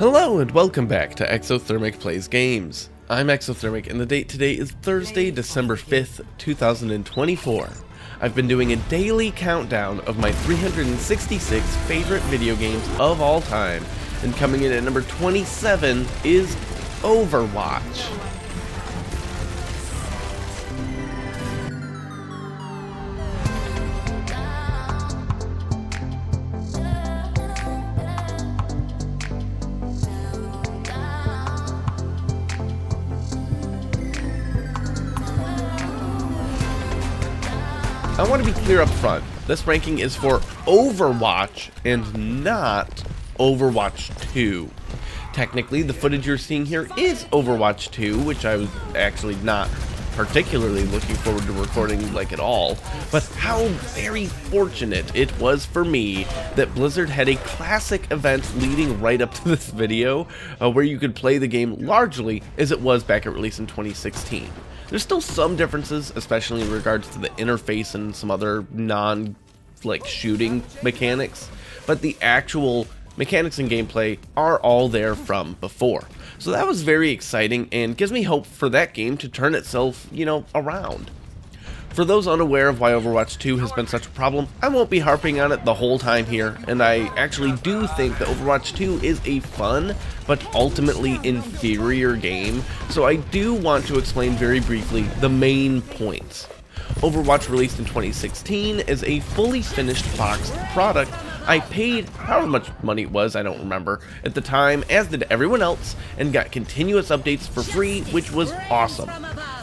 Hello and welcome back to Exothermic Plays Games. I'm Exothermic and the date today is Thursday, December 5th, 2024. I've been doing a daily countdown of my 366 favorite video games of all time, and coming in at number 27 is Overwatch. I want to be clear up front, this ranking is for Overwatch and not Overwatch 2. Technically, the footage you're seeing here is Overwatch 2, which I was actually not particularly looking forward to recording like at all, but how very fortunate it was for me that Blizzard had a classic event leading right up to this video, where you could play the game largely as it was back at release in 2016. There's still some differences, especially in regards to the interface and some other shooting mechanics, but the actual mechanics and gameplay are all there from before. So that was very exciting and gives me hope for that game to turn itself, around. For those unaware of why Overwatch 2 has been such a problem, I won't be harping on it the whole time here, and I actually do think that Overwatch 2 is a fun, but ultimately inferior game, so I do want to explain very briefly the main points. Overwatch released in 2016 as a fully finished boxed product. I paid however much money it was, I don't remember, at the time, as did everyone else, and got continuous updates for free, which was awesome.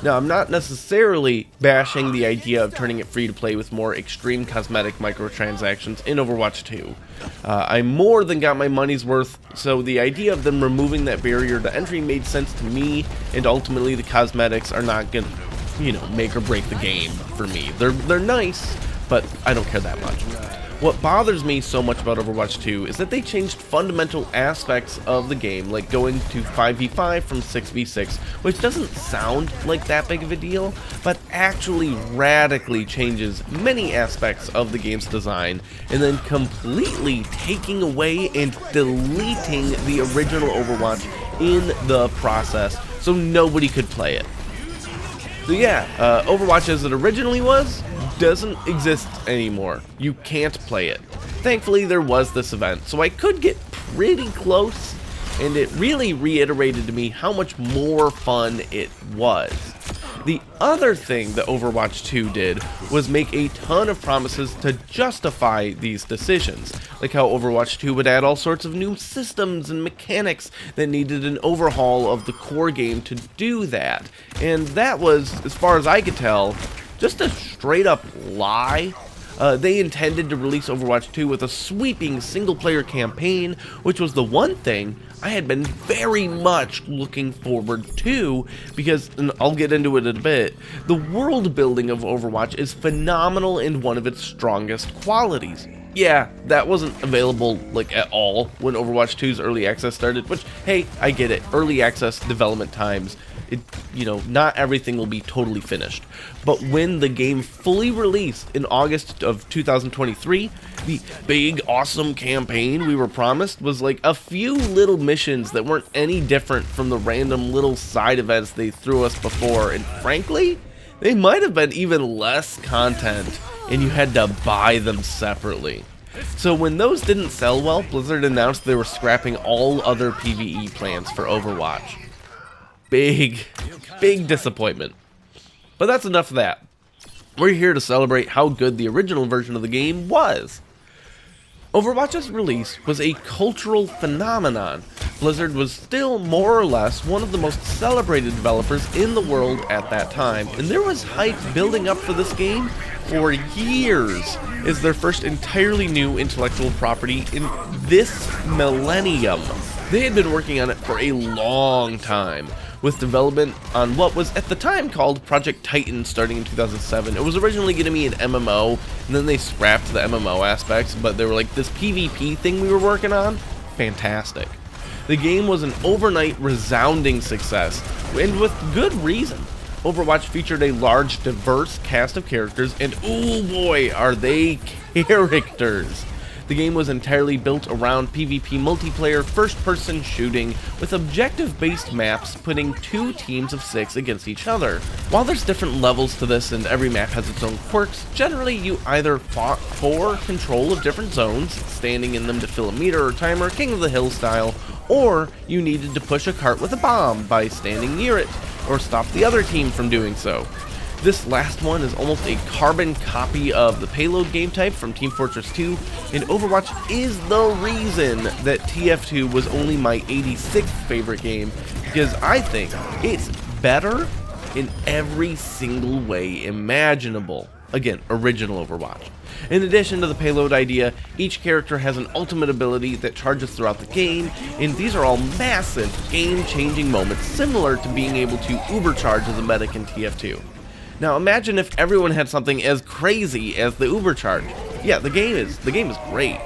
Now, I'm not necessarily bashing the idea of turning it free to play with more extreme cosmetic microtransactions in Overwatch 2. I more than got my money's worth, so the idea of them removing that barrier to entry made sense to me, and ultimately the cosmetics are not gonna, make or break the game for me. They're nice, but I don't care that much. What bothers me so much about Overwatch 2 is that they changed fundamental aspects of the game, like going to 5v5 from 6v6, which doesn't sound like that big of a deal, but actually radically changes many aspects of the game's design, and then completely taking away and deleting the original Overwatch in the process, so nobody could play it. So yeah, Overwatch as it originally was doesn't exist anymore. You can't play it. Thankfully, there was this event, so I could get pretty close, and it really reiterated to me how much more fun it was. The other thing that Overwatch 2 did was make a ton of promises to justify these decisions, like how Overwatch 2 would add all sorts of new systems and mechanics that needed an overhaul of the core game to do that, and that was, as far as I could tell, just a straight up lie. They intended to release Overwatch 2 with a sweeping single-player campaign, which was the one thing I had been very much looking forward to, because, and I'll get into it in a bit, the world building of Overwatch is phenomenal and one of its strongest qualities. Yeah, that wasn't available, at all when Overwatch 2's early access started, which, hey, I get it, early access development times, not everything will be totally finished. But when the game fully released in August of 2023, the big, awesome campaign we were promised was like a few little missions that weren't any different from the random little side events they threw us before, and frankly, they might have been even less content, and you had to buy them separately. So when those didn't sell well, Blizzard announced they were scrapping all other PvE plans for Overwatch. Big disappointment. But that's enough of that. We're here to celebrate how good the original version of the game was. Overwatch's release was a cultural phenomenon. Blizzard was still more or less one of the most celebrated developers in the world at that time, and there was hype building up for this game for years as their first entirely new intellectual property in this millennium. They had been working on it for a long time, with development on what was at the time called Project Titan starting in 2007. It was originally going to be an MMO, and then they scrapped the MMO aspects, but they were like, this PvP thing we were working on? Fantastic. The game was an overnight resounding success, and with good reason. Overwatch featured a large, diverse cast of characters, and oh boy, are they characters! The game was entirely built around PvP multiplayer first-person shooting with objective-based maps pitting 2 teams of 6 against each other. While there's different levels to this and every map has its own quirks, generally you either fought for control of different zones, standing in them to fill a meter or timer, King of the Hill style, or you needed to push a cart with a bomb by standing near it, or stop the other team from doing so. This last one is almost a carbon copy of the payload game type from Team Fortress 2, and Overwatch is the reason that TF2 was only my 86th favorite game, because I think it's better in every single way imaginable. Again, original Overwatch. In addition to the payload idea, each character has an ultimate ability that charges throughout the game, and these are all massive, game-changing moments similar to being able to ubercharge as a medic in TF2. Now imagine if everyone had something as crazy as the ubercharge. Yeah, the game is great.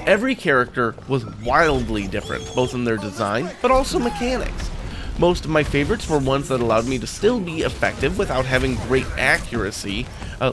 Every character was wildly different, both in their design, but also mechanics. Most of my favorites were ones that allowed me to still be effective without having great accuracy.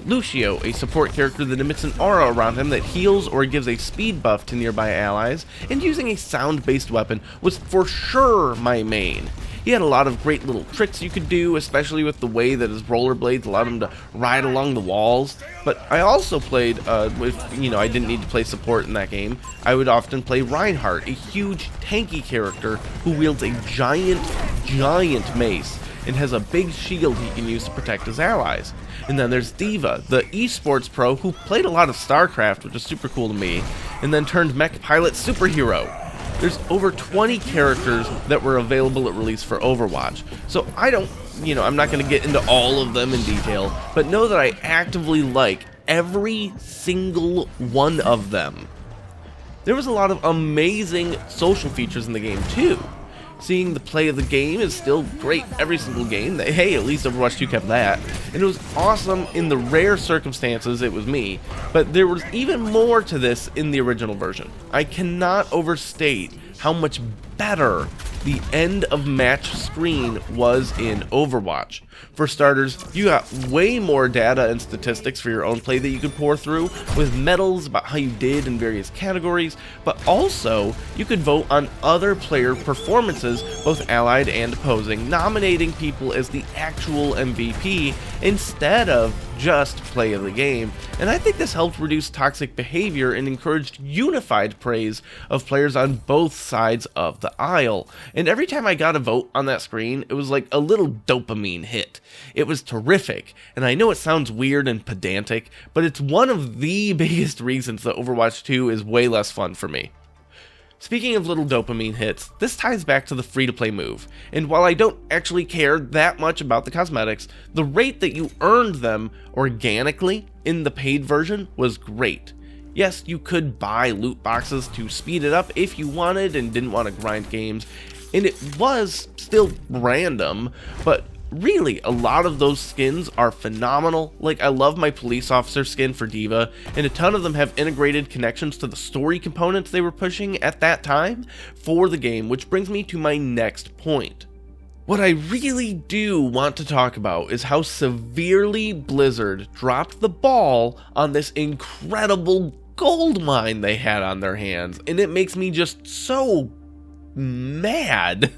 Lucio, a support character that emits an aura around him that heals or gives a speed buff to nearby allies, and using a sound-based weapon was for sure my main. He had a lot of great little tricks you could do, especially with the way that his rollerblades allowed him to ride along the walls. But I also played, I didn't need to play support in that game. I would often play Reinhardt, a huge tanky character who wields a giant mace and has a big shield he can use to protect his allies. And then there's D.VA, the esports pro who played a lot of StarCraft, which is super cool to me, and then turned mech pilot superhero. There's over 20 characters that were available at release for Overwatch, so I'm not going to get into all of them in detail, but know that I actively like every single one of them. There was a lot of amazing social features in the game too. Seeing the play of the game is still great every single game. Hey, at least Overwatch 2 kept that. And it was awesome in the rare circumstances it was me, but there was even more to this in the original version. I cannot overstate how much better the end of match screen was in Overwatch. For starters, you got way more data and statistics for your own play that you could pour through, with medals about how you did in various categories, but also you could vote on other player performances, both allied and opposing, nominating people as the actual MVP instead of just play of the game, and I think this helped reduce toxic behavior and encouraged unified praise of players on both sides of the aisle. And every time I got a vote on that screen, it was like a little dopamine hit. It was terrific, and I know it sounds weird and pedantic, but it's one of the biggest reasons that Overwatch 2 is way less fun for me. Speaking of little dopamine hits, this ties back to the free-to-play move, and while I don't actually care that much about the cosmetics, the rate that you earned them organically in the paid version was great. Yes, you could buy loot boxes to speed it up if you wanted and didn't want to grind games, and it was still random, but really, a lot of those skins are phenomenal. Like, I love my police officer skin for D.Va, and a ton of them have integrated connections to the story components they were pushing at that time for the game, which brings me to my next point. What I really do want to talk about is how severely Blizzard dropped the ball on this incredible gold mine they had on their hands, and it makes me just so mad.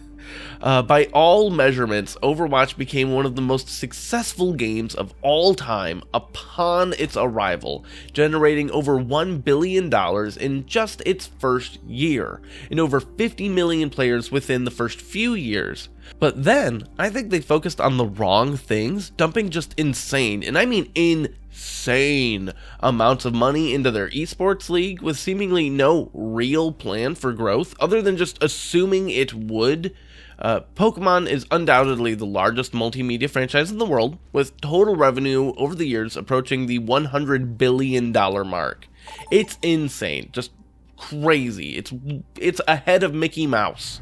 By all measurements, Overwatch became one of the most successful games of all time upon its arrival, generating over $1 billion in just its first year, and over 50 million players within the first few years. But then, I think they focused on the wrong things, dumping just insane, and I mean insane amounts of money into their esports league with seemingly no real plan for growth other than just assuming it would. Pokemon is undoubtedly the largest multimedia franchise in the world, with total revenue over the years approaching the $100 billion mark. It's insane, just crazy. It's ahead of Mickey Mouse.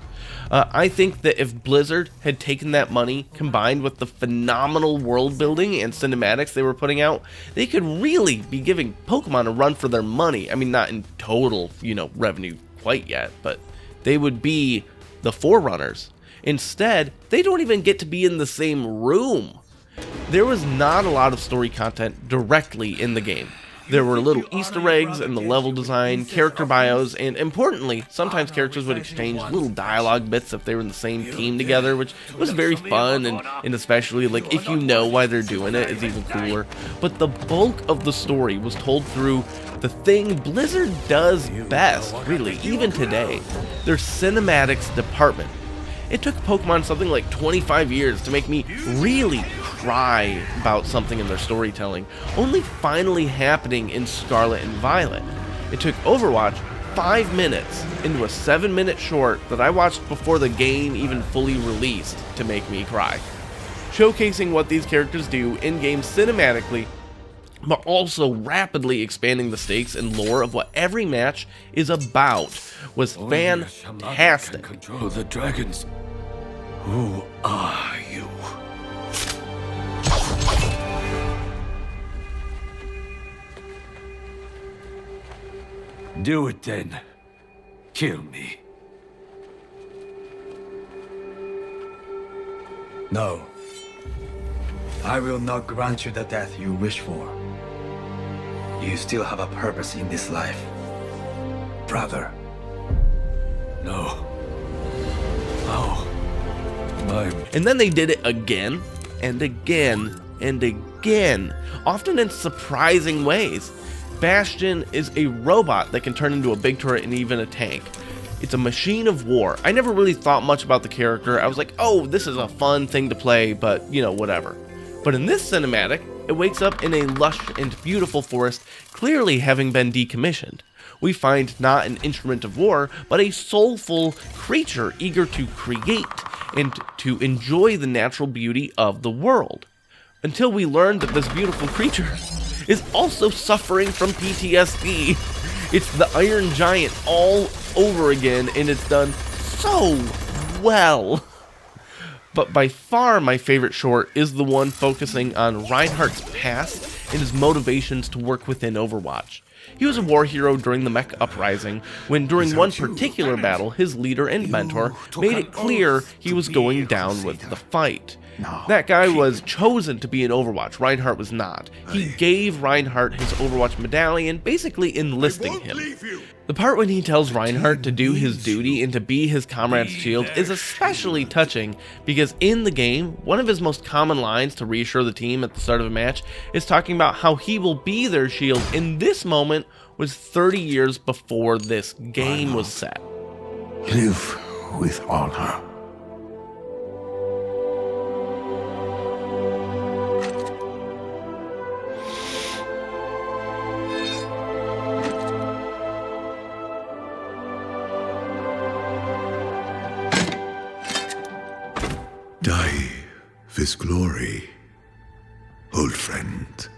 I think that if Blizzard had taken that money, combined with the phenomenal world building and cinematics they were putting out, they could really be giving Pokemon a run for their money. I mean, not in total, revenue quite yet, but they would be the forerunners. Instead, they don't even get to be in the same room. There was not a lot of story content directly in the game. There were little Easter eggs in the level design, character bios, and importantly, sometimes characters would exchange little dialogue bits if they were in the same team together, which was very fun, and especially, like, if you know why they're doing it, it's even cooler. But the bulk of the story was told through the thing Blizzard does best, really, even today, their cinematics department. It took Pokemon something like 25 years to make me really cry about something in their storytelling, only finally happening in Scarlet and Violet. It took Overwatch 5 minutes into a 7-minute short that I watched before the game even fully released to make me cry. Showcasing what these characters do in-game cinematically, but also rapidly expanding the stakes and lore of what every match is about, was fantastic. Control the dragons. Who are you? Do it then. Kill me. No. I will not grant you the death you wish for. You still have a purpose in this life, brother. No. Oh. And then they did it again, and again, and again, often in surprising ways. Bastion is a robot that can turn into a big turret and even a tank. It's a machine of war. I never really thought much about the character. I was like, oh, this is a fun thing to play, but, you know, whatever. But in this cinematic, it wakes up in a lush and beautiful forest, clearly having been decommissioned. We find not an instrument of war, but a soulful creature eager to create and to enjoy the natural beauty of the world. Until we learn that this beautiful creature is also suffering from PTSD. It's the Iron Giant all over again, and it's done so well. But by far my favorite short is the one focusing on Reinhardt's past and his motivations to work within Overwatch. He was a war hero during the Mech Uprising, when during one particular battle, his leader and mentor made it clear he was going down with the fight. That guy was chosen to be in Overwatch, Reinhardt was not. He gave Reinhardt his Overwatch medallion, basically enlisting him. The part when he tells Reinhardt to do his duty and to be his comrade's shield is especially touching, because in the game, one of his most common lines to reassure the team at the start of a match is talking about how he will be their shield, and this moment was 30 years before this game was set. Live with honor. Die with glory, old friend.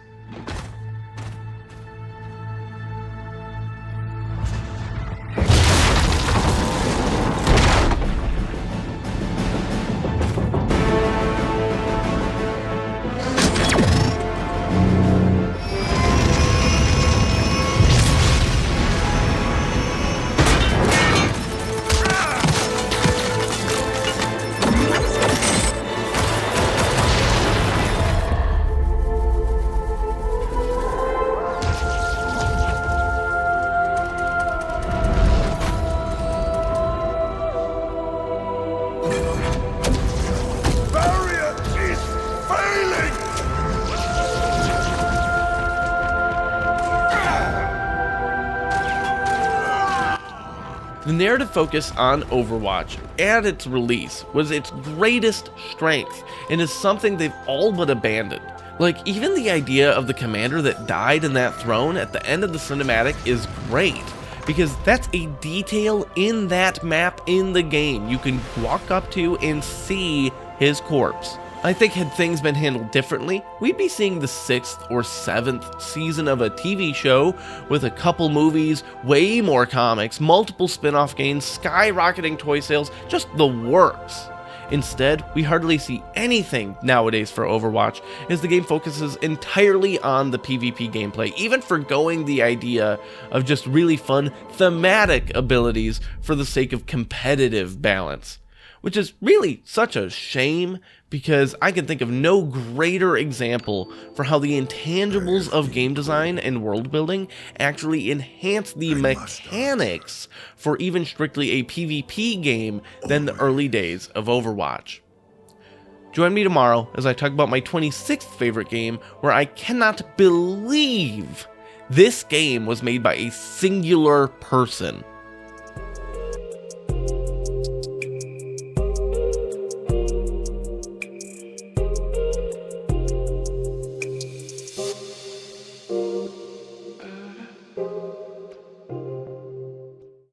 The narrative focus on Overwatch at its release was its greatest strength and is something they've all but abandoned. Like, even the idea of the commander that died in that throne at the end of the cinematic is great, because that's a detail in that map in the game you can walk up to and see his corpse. I think had things been handled differently, we'd be seeing the 6th or 7th season of a TV show with a couple movies, way more comics, multiple spin-off games, skyrocketing toy sales, just the works. Instead, we hardly see anything nowadays for Overwatch, as the game focuses entirely on the PvP gameplay, even forgoing the idea of just really fun thematic abilities for the sake of competitive balance. which is really such a shame because I can think of no greater example for how the intangibles of game design and world building actually enhance the mechanics for even strictly a PvP game than the early days of Overwatch. Join me tomorrow as I talk about my 26th favorite game, where I cannot believe this game was made by a singular person.